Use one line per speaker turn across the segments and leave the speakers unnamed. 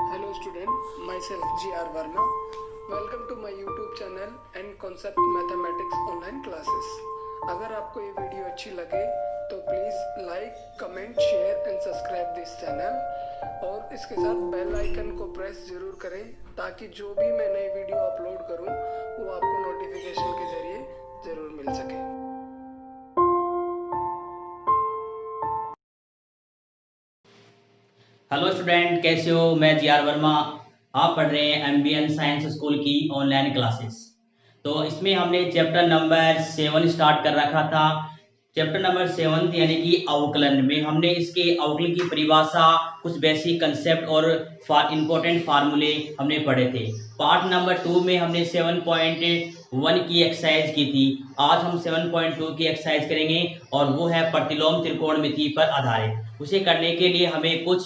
Hello student, myself G.R. Verma. Welcome to my YouTube channel and Concept Mathematics online classes. अगर आपको ये video अच्छी लगे तो please like, comment, share and subscribe this channel और इसके साथ बेल आइकन को प्रेस जरूर करें ताकि जो भी मैं नई वीडियो अपलोड करूं वो आपको नोटिफिकेशन के जरिए ज़रूर मिल सके।
हेलो स्टूडेंट, कैसे हो? मैं जी आर वर्मा। आप पढ़ रहे हैं एमबीएन साइंस स्कूल की ऑनलाइन क्लासेस। तो इसमें हमने चैप्टर नंबर 7 स्टार्ट कर रखा था। चैप्टर नंबर 7 यानी कि अवकलन में हमने इसके अवकलन की परिभाषा, कुछ बेसिक कंसेप्ट और इंपॉर्टेंट फार्मूले हमने पढ़े थे। पार्ट नंबर 2 में हमने 7.1 की एक्सरसाइज की थी। आज हम 7.2 की एक्सरसाइज करेंगे और वो है प्रतिलोम त्रिकोणमिति पर आधारित। उसे करने के लिए हमें कुछ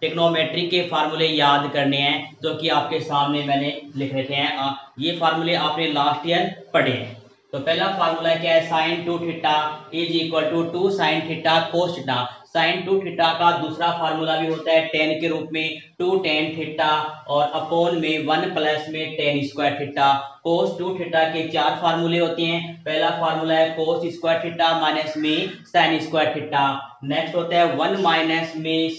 टेक्नोमेट्री के फार्मूले याद करने हैं जो कि आपके सामने मैंने लिख रखे हैं। ये फार्मूले आपने लास्ट ईयर पढ़े हैं। तो पहला फार्मूला क्या है? Sine 2 theta is equal to 2 sine theta cos theta. Sine 2 theta का दूसरा फार्मूला भी होता है टेन के रूप में 2 टेन थीटा और अपॉन में 1 प्लस में टेन स्क्वायर थीटा। कोस 2 थीटा के 4 फार्मूले होते हैं। पहला फार्मूला है कोस स्क्वायर थीटा माइनस में साइन स्क्वायर थीटा। नेक्स्ट होता है 1 माइनस में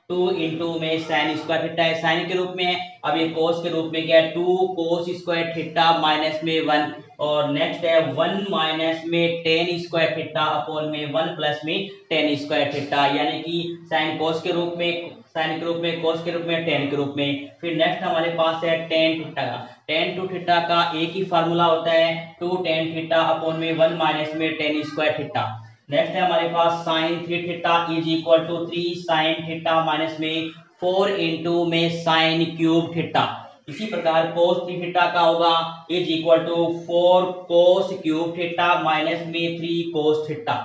2 इंटू में साइन स्क्वायर थीटा है, साइन के रूप में है। अब ये कोस के रूप में क्या है? 2 कोस स्क्वायर थीटा माइनस में 1। और नेक्स्ट है 1 माइनस में टेन स्क्वायर थीटा अपॉन में 1 प्लस में टेन स्क्वायर थीटा, यानी कि साइन कोस के रूप में, साइन के रूप में, कोस के रूप में, टेन के रूप में। फिर नेक्स्ट हमारे पास है टेन थीटा का। टेन टू थीटा का एक ही फार्मूला होता है 2 टेन थीटा अपॉन में 1 माइनस में टेन स्क्वायर थीटा। नेक्स्ट है हमारे पास sine 3 theta is equal to 3 sine theta minus में 4 इंटू में साइन क्यूब थीटा। इसी प्रकार कोस 3 थीटा का होगा is equal to 4 cos cube theta minus में 3 कोस थीटा।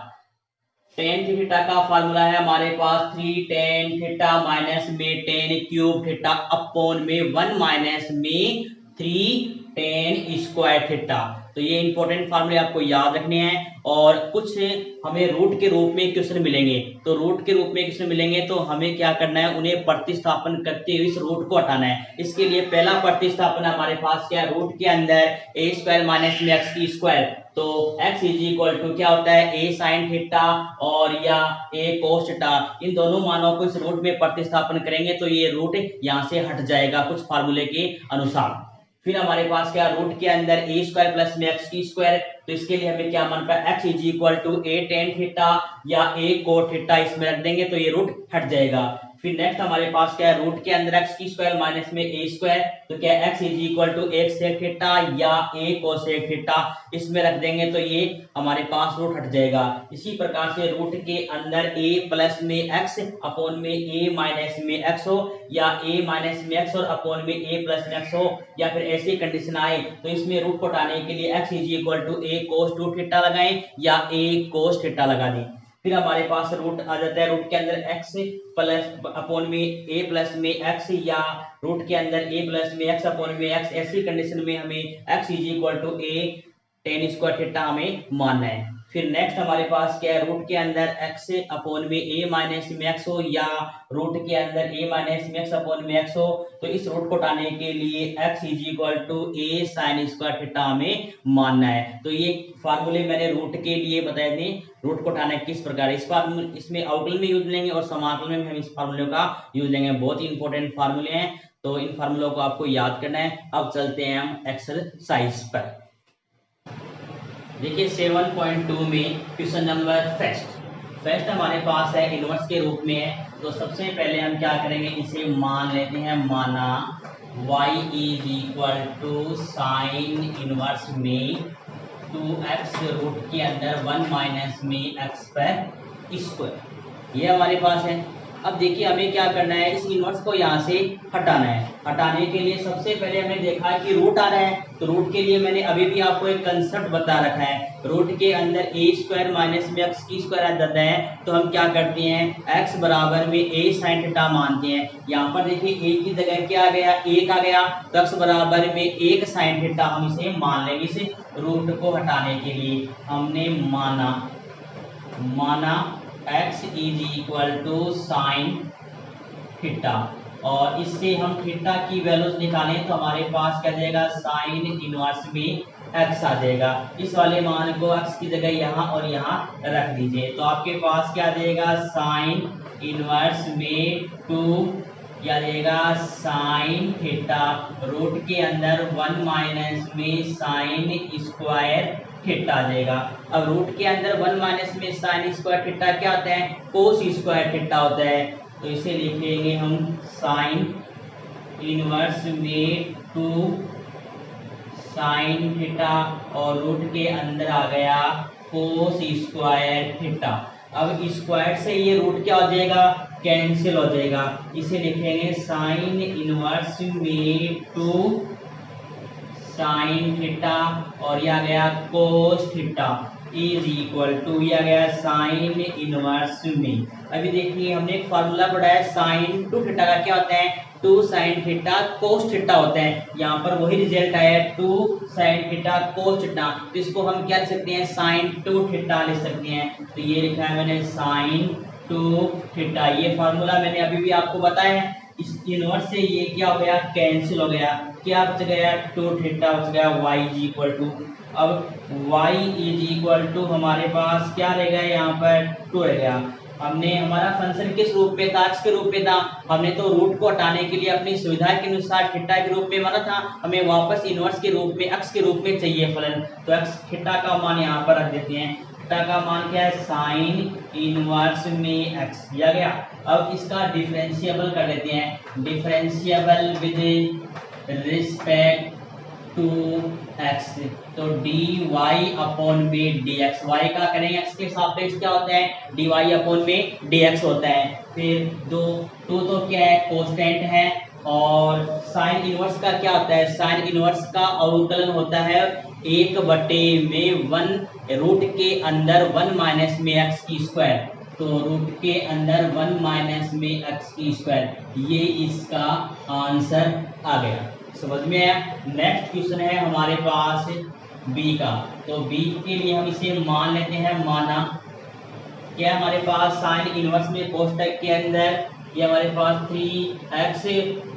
टेन थीटा का फार्मूला है हमारे पास 3 टेन थीटा माइनस में टेन क्यूब थीटा अपॉन में 1 माइनस में 3 टेन स्क्वायर थीटा। तो ये इंपॉर्टेंट फार्मूले आपको याद रखने हैं। और कुछ हमें रूट के रूप में क्वेश्चन मिलेंगे, तो रूट के रूप में क्वेश्चन मिलेंगे तो हमें क्या करना है? उन्हें प्रतिस्थापन करते हुए इस रूट को हटाना है। इसके लिए पहला प्रतिस्थापन हमारे पास क्या है? रूट के अंदर ए स्क्वायर माइनस में एक्स की स्क्वायर। तो x इज इक्वल टू क्या होता है? a साइन थीटा और या a कोस थीटा। इन दोनों मानों को इस रूट में प्रतिस्थापन करेंगे तो ये रूट यहाँ से हट जाएगा कुछ फार्मूले के अनुसार। फिर हमारे पास क्या? रूट के अंदर ए स्क्वायर प्लस में एक्स की स्क्वायर। तो इसके लिए हमें क्या मान पाए? x is equal to a tan theta या ए कोट थीटा इसमें रख देंगे तो ये रूट हट जाएगा। फिर नेक्स्ट हमारे पास क्या है? रूट के अंदर एक्स की स्क्वायर माइनस में ए स्क्वायर। तो क्या x इज इक्वल टू एक सेक थीटा या ए कोसेक थीटा इसमें रख देंगे तो ये हमारे पास रूट हट जाएगा। इसी प्रकार से रूट के अंदर a प्लस में x अपॉन में a माइनस में x हो या a माइनस में x और अपॉन में a प्लस में x हो, या फिर ऐसी कंडीशन आए तो इसमें रूट को हटाने के लिए x is equal to a cos 2 theta लगाएं या a कोस थीटा लगा दें। फिर हमारे पास रूट आ जाता है रूट के अंदर x प्लस अपॉन में a प्लस में x या रूट के अंदर a प्लस में x अपॉन में x। ऐसी कंडीशन में हमें x is equal to a tan square theta हमें मानना है। फिर नेक्स्ट हमारे पास क्या है? रूट के अंदर x अपॉन में a माइनस में x हो या रूट के अंदर a माइनस में x अपॉन में x हो, तो इस रूट को हटाने के लिए x is equal to a sine square theta हमें मानना है। तो ये फार्मूले मैंने रूट के लिए बताए थे, रूट को हटाना किस प्रकार। इसमें अवकलन में यूज लेंगे और समाकलन में हम इस फार्मूले का यूज लेंगे। बहुत ही इंपॉर्टेंट फार्मूले हैं, तो इन फार्मूलों को आपको याद करना है। अब चलते हैं हम एक्सरसाइज पर। देखिए 7.2 में क्वेश्चन नंबर फर्स्ट हमारे पास है इनवर्स के रूप में है। तो सबसे पहले हम क्या करेंगे? इसे मान लेते हैं। माना y is equal to sine inverse में 2x रूट के अंदर 1 माइनस में x पर स्क्वायर, ये हमारे पास है। अब देखिए हमें क्या करना है? इस इनवर्स को यहाँ से हटाना है। हटाने के लिए सबसे पहले हमने देखा है कि रूट आ रहा है, तो रूट के लिए मैंने अभी भी आपको एक कंसेप्ट बता रखा है। रूट के अंदर ए स्क्वायर माइनस में एक्स की स्क्वायर आ जाता है, तो हम क्या करते हैं? एक्स बराबर में ए साइन थीटा मानते हैं। यहाँ पर देखिए ए की जगह क्या आ गया? एक आ गया, तो एक्स बराबर में एक साइन थीटा हम इसे मान लेंगे। इसे रूट को हटाने के लिए हमने माना x is equal to sine theta और इससे हम थीटा की वैल्यूज निकालें तो हमारे पास क्या जाएगा साइन इनवर्स में x आ जाएगा। इस वाले मान को x की जगह यहाँ और यहाँ रख दीजिए तो आपके पास क्या आ जाएगा साइन इनवर्स में 2 क्या देगा साइन थीटा रूट के अंदर 1 माइनस में साइन स्क्वायर थीटा आ जाएगा। अब रूट के अंदर 1 माइनस में साइन स्क्वायर थीटा क्या होता है कोस स्क्वायर थीटा होता है तो इसे लिखेंगे हम साइन इनवर्स में 2 साइन थीटा और रूट के अंदर आ गया कोस स्क्वायर थीटा। अब स्क्वायर से ये रूट क्या हो जाएगा कैंसिल हो जाएगा। इसे लिखेंगे साइन इनवर्स में 2 साइन थीटा और यह आ गया cos theta is equal to यह आ गया साइन इनवर्स में। अभी देखिए हमने एक फार्मूला पढ़ा है साइन 2 थीटा का क्या होता है 2 साइन थीटा कोस थीटा होता है। यहाँ पर वही रिजल्ट आया 2 साइन थीटा कोस थीटा तो इसको हम क्या लिख सकते हैं साइन 2 थीटा लिख सकते हैं। तो ये लिखा है मैंने साइन 2 थीटा। ये फार्मूला मैंने अभी भी आपको बताया है। इस इनवर्स से ये क्या हो गया कैंसिल हो गया क्या बच गया 2 थीटा बच गया y इज इक्वल टू। अब y इज इक्वल टू हमारे पास क्या रहेगा यहाँ पर 2 रहेगा। हमने हमारा फंक्शन किस रूप में था x के रूप में था। हमने तो रूट को हटाने के लिए अपनी सुविधा के अनुसार थीटा के रूप में माना था। हमें वापस इनवर्स के रूप में x के रूप में चाहिए फलन तो x थीटा का मान यहाँ पर रख देते हैं। थीटा का मान क्या है साइन इनवर्स में x दिया गया। अब इसका डिफरेंशिएबल कर देते हैं differentiable with respect to x तो dy अपॉन में dx y का करेंगे x के सापेक्ष क्या होता है dy अपॉन में dx होता है। फिर दो तो क्या है कांस्टेंट है और साइन इनवर्स का क्या होता है साइन इनवर्स का अवकलन होता है 1/1 रूट के अंदर 1 माइनस में x की स्क्वायर तो रूट के अंदर 1 माइनस में x की स्क्वायर ये इसका आंसर आ गया। समझ में आया। नेक्स्ट क्वेश्चन है हमारे पास b का तो b के लिए हम इसे मान लेते हैं माना क्या हमारे पास साइन इनवर्स में कोष्टक के अंदर ये हमारे पास 3x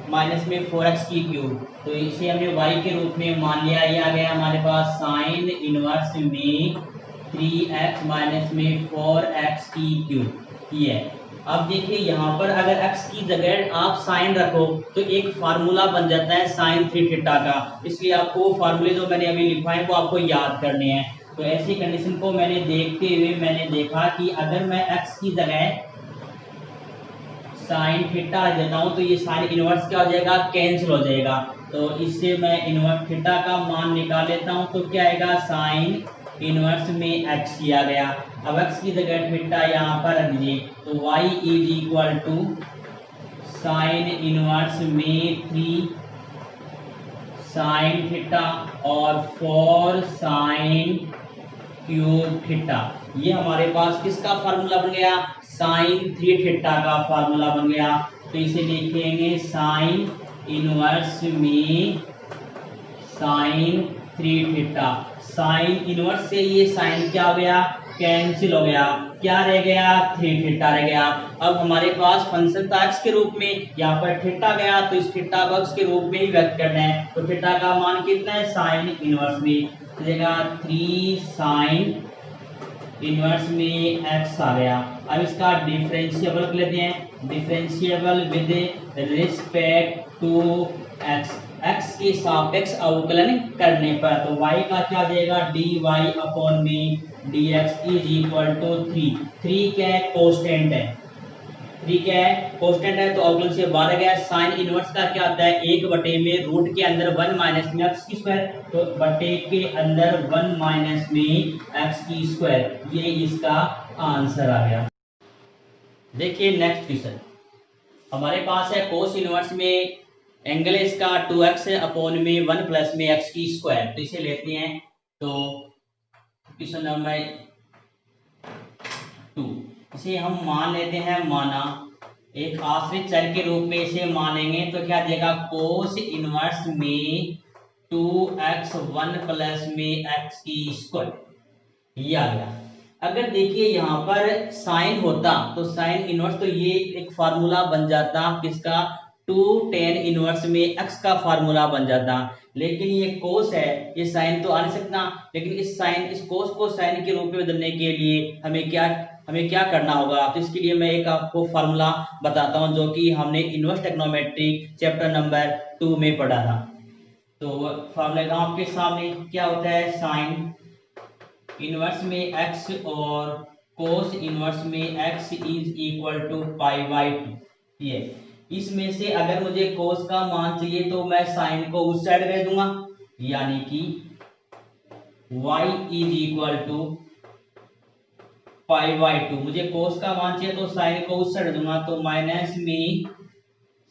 माइनस में 4x की क्यूब तो इसे हमने y के रूप में मान लिया। ये आ गया हमारे पास साइन इनवर्स में 3x माइनस में 4x की क्यूब ये है। अब देखिए यहाँ पर अगर x की जगह आप साइन रखो तो एक फार्मूला बन जाता है साइन 3 थीटा का। इसलिए आपको फार्मूले जो मैंने अभी लिखवाए वो आपको याद करने हैं। तो ऐसी कंडीशन को मैंने देखते हुए मैंने देखा कि अगर मैं x की जगह साइन थीटा रख देता हूँ तो ये साइन इनवर्स क्या हो जाएगा कैंसिल हो जाएगा। तो इससे मैं इनवर्स थीटा का मान निकाल लेता हूँ तो क्या आएगा साइन इनवर्स में x किया गया। अब x की जगह थीटा यहाँ पर रख दीजिए तो y is equal to sine inverse में 3 साइन थीटा और 4 साइन क्यूब थीटा। ये हमारे पास किसका फार्मूला बन गया साइन 3 थीटा का फार्मूला बन गया। तो इसे लिखेंगे साइन इनवर्स में साइन 3 थीटा। साइन इनवर्स से ये साइन क्या हो गया कैंसिल हो गया क्या रह गया 3 थीटा रह गया। अब हमारे पास फंक्शन था x के रूप में यहाँ पर थीटा गया तो इस थीटा को x के रूप में ही व्यक्त करना है। तो थीटा का मान कितना है साइन इनवर्स में मिलेगा 3 साइन इनवर्स में x आ गया। अब इसका डिफरेंशिएबल कर लेते हैं differentiable with respect to x के सापेक्ष अवकलन करने पर तो y का क्या आ जाएगा dy अपॉन में dx इज इक्वल टू 3 क्या है कांस्टेंट है 3 क्या है कांस्टेंट है तो अवकलन से बाहर गया। साइन इनवर्स का क्या आता है 1 में रूट के अंदर 1 माइनस में x की स्क्वायर तो बटे के अंदर 1 माइनस में x की स्क्वायर ये इसका आंसर आ गया। देखिए नेक्स्ट क्वेश्चन हमारे पास है कोस इनवर्स में एंगल इसका 2x अपॉन में 1 प्लस में x की स्क्वायर तो इसे लेते हैं। तो क्वेश्चन नंबर 2 इसे हम मान लेते हैं माना एक आश्रित चर के रूप में इसे मानेंगे तो क्या देगा कोस इनवर्स में 2x 1 प्लस में x की स्क्वायर ये आ गया। अगर देखिए यहाँ पर साइन होता तो साइन इनवर्स तो ये एक फार्मूला बन जाता किसका 2 tan इनवर्स में x का फार्मूला बन जाता। लेकिन ये कोस है, ये साइन तो आ नहीं सकता, लेकिन इस कोस को साइन के रूप में बदलने के लिए हमें क्या करना होगा। तो इसके लिए मैं एक आपको फार्मूला बताता हूं जो कि हमने इनवर्स ट्रिग्नोमेट्री चैप्टर नंबर 2 में पढ़ा था। तो फार्मूला आपके सामने क्या होता है, साइन इनवर्स में x और कोस इनवर्स में x इज इक्वल टू π/2। ये इसमें से अगर मुझे कोस का मान चाहिए तो मैं साइन को उस साइड भेज दूंगा, यानी कि y इज इक्वल टू π/2। मुझे कोस का मान चाहिए तो साइन को उस साइड दूंगा, तो माइनस में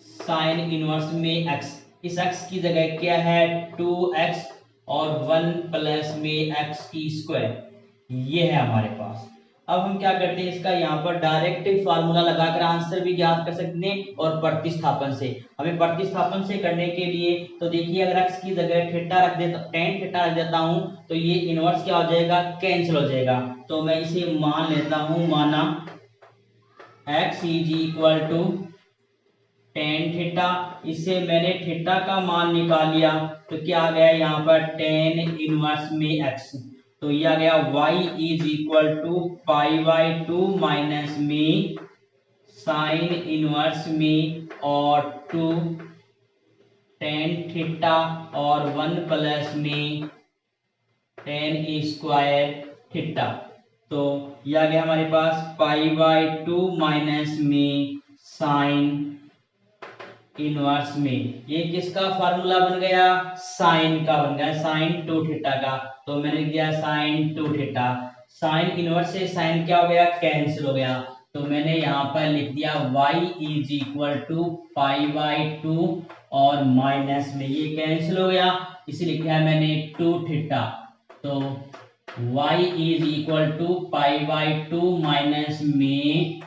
साइन इनवर्स में x, इस x की जगह क्या है 2x और 1 प्लस में x की स्क्वायर, ये है हमारे पास। अब हम क्या करते हैं, इसका यहाँ पर डायरेक्ट फार्मूला लगाकर आंसर भी ज्ञात कर सकते हैं और प्रतिस्थापन से। हमें प्रतिस्थापन से करने के लिए तो देखिए, अगर x की जगह थीटा रख देता, tan थीटा रख देता हूं तो ये इनवर्स क्या हो जाएगा, कैंसिल हो जाएगा। तो मैं इसे मान लेता हूं, माना x is equal to tan theta, इससे मैंने थीटा का मान निकाल लिया तो क्या आ गया यहाँ पर tan इनवर्स में x, तो ये आ गया y is equal to π/2 minus में साइन इनवर्स में और 2 tan थीटा और 1 प्लस में tan स्क्वायर थीटा। तो ये आ गया हमारे पास π/2 माइनस में साइन इनवर्स में, ये किसका फार्मूला बन गया, साइन का बन गया, साइन 2 थीटा का। तो मैंने दिया साइन 2 थीटा, साइन इनवर्स से साइन क्या हो गया, कैंसिल हो गया। तो मैंने यहाँ पर लिख दिया y इज इक्वल टू π/2 और माइनस में ये कैंसिल हो गया, इसे लिखा है मैंने 2 थीटा। तो y is equal to π/2 minus में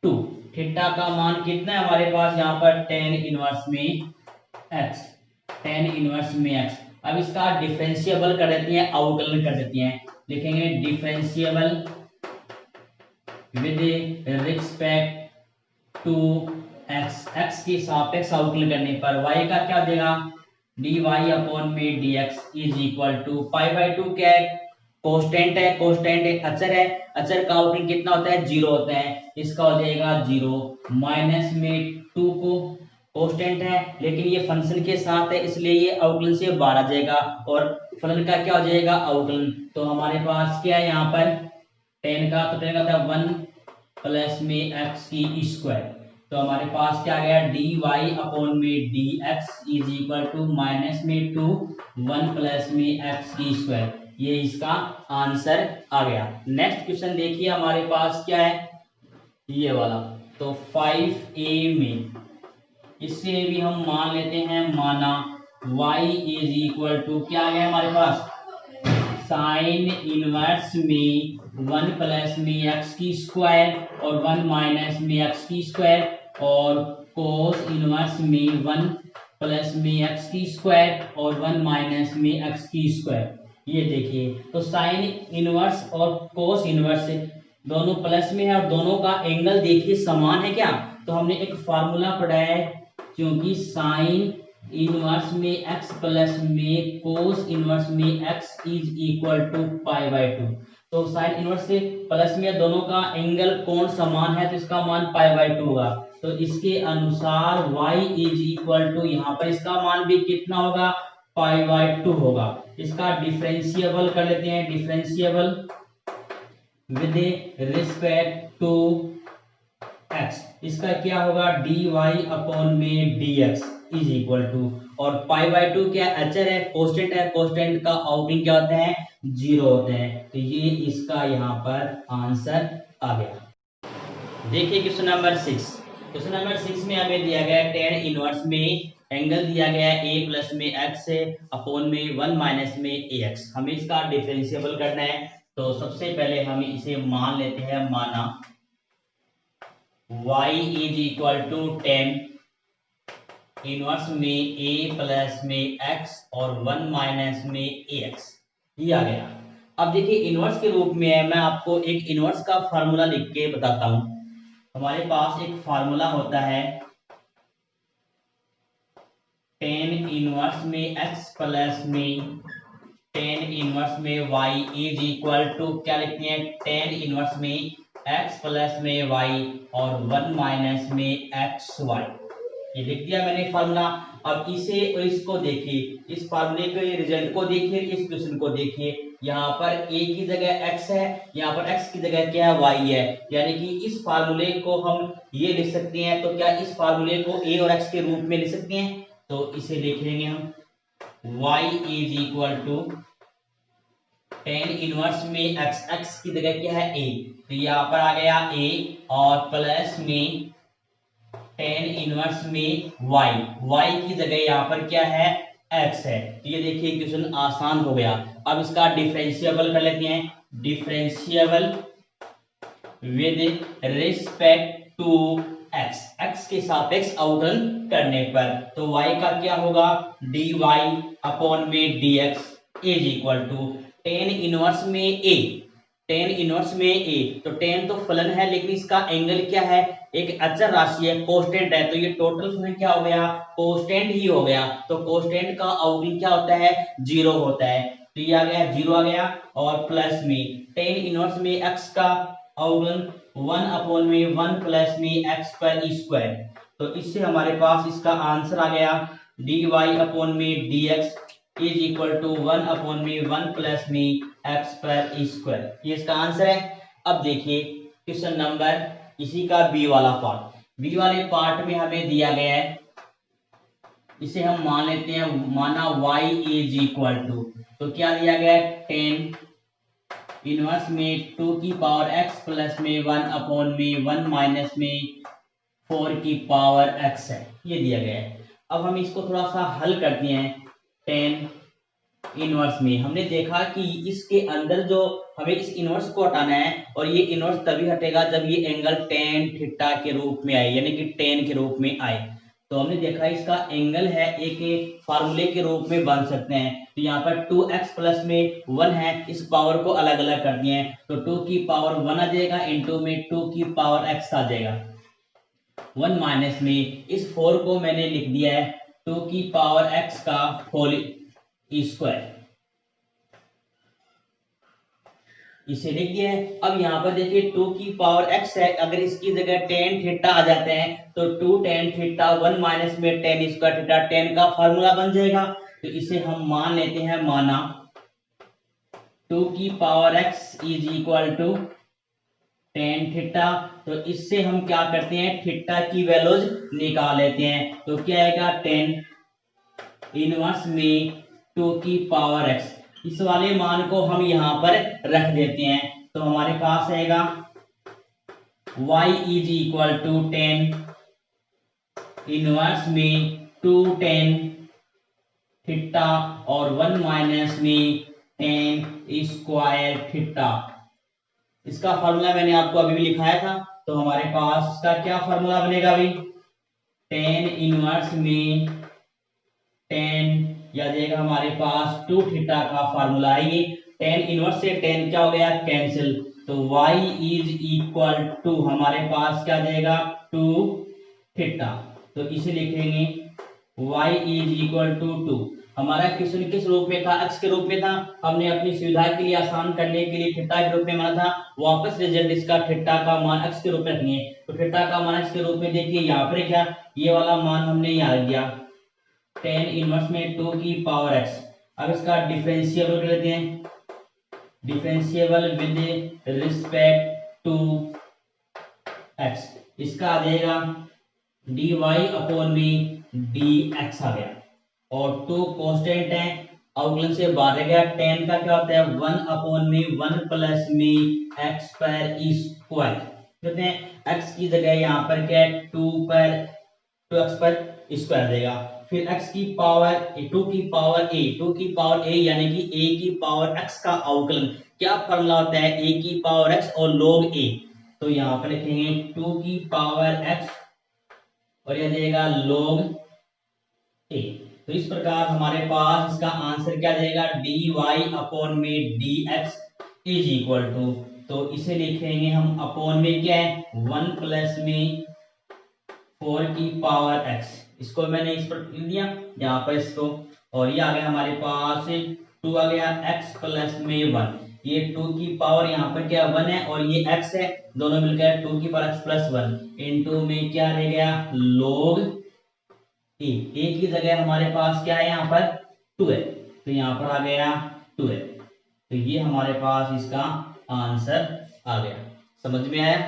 2, थीटा का मान कितना है हमारे पास यहाँ पर tan इनवर्स में x, tan इनवर्स में x। अब इसका डिफरेंशिएबल कर देते हैं, अवकलन कर देते हैं, लिखेंगे differentiable with respect to x, x के सापेक्ष अवकलन करने पर y का क्या देगा, dy अपॉन में dx इज इक्वल टू π/2 क्या है, कांस्टेंट है, कांस्टेंट अचर है, अचर का अवकलन कितना होता है, 0 होता है, इसका हो जाएगा 0 माइनस में 2 को कांस्टेंट है लेकिन ये फंक्शन के साथ है इसलिए ये अवकलन से बाहर आ जाएगा और फलन का क्या हो जाएगा, अवकलन। तो हमारे पास क्या है यहाँ पर tan का, तो tan का था 1 प्लस में x की स्क्वायर। तो हमारे पास क्या गया dy अपॉन में dx is equal to minus में 2 1 प्लस में x की स्क्वायर, ये इसका आंसर आ गया। नेक्स्ट क्वेश्चन देखिए हमारे पास क्या है, ये वाला। तो 5a में इससे भी हम मान लेते हैं, माना y इज इक्वल टू क्या आ गया हमारे पास, साइन इनवर्स में 1 प्लस में x की स्क्वायर और 1 माइनस में x की स्क्वायर और कोस इनवर्स में 1 प्लस में x की स्क्वायर और 1 माइनस में x की स्क्वायर। ये देखिए, तो साइन इनवर्स और कोस इनवर्स दोनों प्लस में है और दोनों का एंगल देखिए समान है क्या। तो हमने एक फार्मूला पढ़ा है, क्योंकि साइन इनवर्स में x प्लस में कोस इनवर्स में x इज इक्वल टू π/2। तो साइन इनवर्स से प्लस में दोनों का एंगल कोण समान है तो इसका मान π/2 होगा। तो इसके अनुसार y इज इक्वल टू, यहाँ पर इसका मान भी कितना होगा, π/2 होगा। इसका डिफरेंशिएबल कर लेते हैं, differentiable with respect to x, इसका क्या होगा dy अपॉन में dx इज इक्वल टू, और π/2 क्या अचर है, कांस्टेंट है, कांस्टेंट का अवकलन क्या होता है, 0 होता है। तो ये इसका यहाँ पर आंसर आ गया। देखिए क्वेश्चन नंबर 6, क्वेश्चन नंबर 6 में हमें दिया गया है tan इनवर्स में एंगल दिया गया है a प्लस में x अपॉन में 1 माइनस में ax, हमें इसका डिफरेंशिएबल करना है। तो सबसे पहले हम इसे मान लेते हैं, माना y is equal to tan inverse में a प्लस में x और 1 माइनस में ax, ये आ गया। अब देखिए इनवर्स के रूप में है, मैं आपको एक इनवर्स का फार्मूला लिख के बताता हूं। हमारे पास एक फार्मूला होता है टेन इनवर्स में x प्लस में टेन इनवर्स में y इज इक्वल टू क्या लिखते हैं, टेन इनवर्स में x प्लस में y और 1 माइनस में xy। ये लिख दिया मैंने फार्मूला। अब इसे और इसको देखिए, इस फार्मूले के रिजल्ट को देखिए, इस क्वेश्चन को देखिए। यहाँ पर a की जगह x है, यहाँ पर x की जगह क्या है, y है। यानी कि इस फार्मूले को हम ये लिख सकते हैं। तो क्या इस फार्मूले को a और x के रूप में लिख सकते हैं? तो इसे लिख लेंगे हम y is equal to tan inverse में x की जगह क्या है, a। तो यहाँ पर आ गया a और प्लस में टेन इनवर्स में y की जगह यहाँ पर क्या है, x है। तो ये देखिए क्वेश्चन आसान हो गया। अब इसका डिफरेंशिएबल कर लेते हैं। Differentiable with respect to x के सापेक्ष अवकलन करने पर तो y का क्या होगा, dy अपॉन में dx is equal to tan inverse में a। टेन इनवर्स में a, तो टेन तो फलन है लेकिन इसका एंगल क्या है, एक अचर राशि है, कांस्टेंट है। तो ये टोटल फलन क्या हो गया, कांस्टेंट ही हो गया। तो कांस्टेंट का अवकलन क्या होता है, 0 होता है। तो ये आ गया 0 आ गया। और प्लस में टेन इनवर्स में x का अवकलन 1 अपॉन में 1 प्लस में x पर स्क्वायर। तो इससे हमारे पास इसका आंसर आ गया dy अपॉन में dx is equal to 1 upon में 1 प्लस में x पर स्क्वायर। ये इसका आंसर है। अब देखिए क्वेश्चन नंबर इसी का बी वाला पार्ट। बी वाले पार्ट में हमें दिया गया है, इसे हम मान लेते हैं, माना y इज इक्वल टू, तो क्या दिया गया है, टेन इनवर्स में 2 की पावर x प्लस में 1 अपॉन में 1 माइनस में 4 की पावर x है, ये दिया गया है। अब हम इसको थोड़ा सा हल करते हैं। टेन इनवर्स में हमने देखा कि इसके अंदर जो हमें इस इनवर्स को हटाना है, और ये इनवर्स तभी हटेगा जब ये एंगल टेन थीटा के रूप में आए, यानी कि टेन के रूप में आए। तो हमने देखा इसका एंगल है एक फार्मूले के रूप में बन सकते हैं। तो यहाँ पर 2x प्लस में 1 है, इस पावर को अलग अलग कर दिए हैं। तो 2 की पावर 1 आ जाएगा, इंटू में 2 की पावर x आ जाएगा। 1 माइनस में इस 4 को मैंने लिख दिया है 2 की पावर x का होल स्क्वायर, इसे लिख दिया है। अब यहाँ पर देखिए 2 की पावर x है, अगर इसकी जगह टेन थीटा आ जाते हैं तो 2 टेन थीटा 1 माइनस में टेन स्क्वायर थीटा, टेन का फॉर्मूला बन जाएगा। तो इसे हम मान लेते हैं, माना 2 की power x is equal to tan theta. तो इससे हम क्या करते हैं, थीटा की वैल्यूज निकाल लेते हैं। तो क्या आएगा, टेन इनवर्स में 2 की पावर x, इस वाले मान को हम यहां पर रख देते हैं। तो हमारे पास आएगा y is equal to tan inverse में 2 टेन थीटा और 1 माइनस में टेन स्क्वायर थीटा। इसका फॉर्मूला मैंने आपको अभी भी लिखाया था। तो हमारे पास इसका क्या फॉर्मूला बनेगा अभी, टेन इनवर्स में टेन या देगा हमारे पास 2 थीटा का फार्मूला है। ये टेन इनवर्स से टेन क्या हो गया, कैंसिल। तो y इज इक्वल टू हमारे पास क्या देगा, 2 थीटा। तो इसे लिखेंगे y इज इक्वल टू 2। हमारा क्वेश्चन किस रूप में था, x के रूप में था। हमने अपनी सुविधा के लिए, आसान करने के लिए थीटा के रूप में माना था। वापस रिजल्ट इसका थीटा का मान x के रूप में रखनी है। तो थीटा का मान x के रूप में देखिए, यहाँ पर क्या, ये वाला मान हमने यहाँ रख दिया, टेन इनवर्स में 2 की पावर x। अब इसका डिफरेंशिएबल कर लेते हैं, differentiable with respect to x। इसका आ जाएगा dy अपॉन में dx आ गया, और 2 कांस्टेंट है, अवकलन से बाहर रह गया। टेन का क्या होता है, 1 अपॉन में 1 प्लस में x पर स्क्वायर। कहते हैं x की जगह यहाँ पर क्या है, 2x पर स्क्वायर देगा। फिर x की पावर 2 की पावर a, 2 की पावर a यानी कि a की पावर x का अवकलन। क्या फॉर्मूला होता है, a की पावर x और log a। तो यहाँ पर लिखेंगे 2 की पावर x और यह देगा log a। तो इस प्रकार हमारे पास इसका आंसर क्या देगा, dy अपॉन में dx इज इक्वल टू, तो इसे लिखेंगे हम अपॉन में क्या है, 1 प्लस में 4 की पावर x इसको मैंने इस पर लिख दिया यहाँ पर इसको, और ये आ गया हमारे पास 2 आ गया x प्लस में 1, ये 2 की पावर यहाँ पर क्या 1 है और ये x है, दोनों मिलकर 2 की पावर x प्लस 1 इंटू में क्या रह गया log a, a की जगह हमारे पास क्या है यहाँ पर 2 है, तो यहाँ पर आ गया 2 है, तो ये हमारे पास इसका आंसर आ गया। समझ में आया?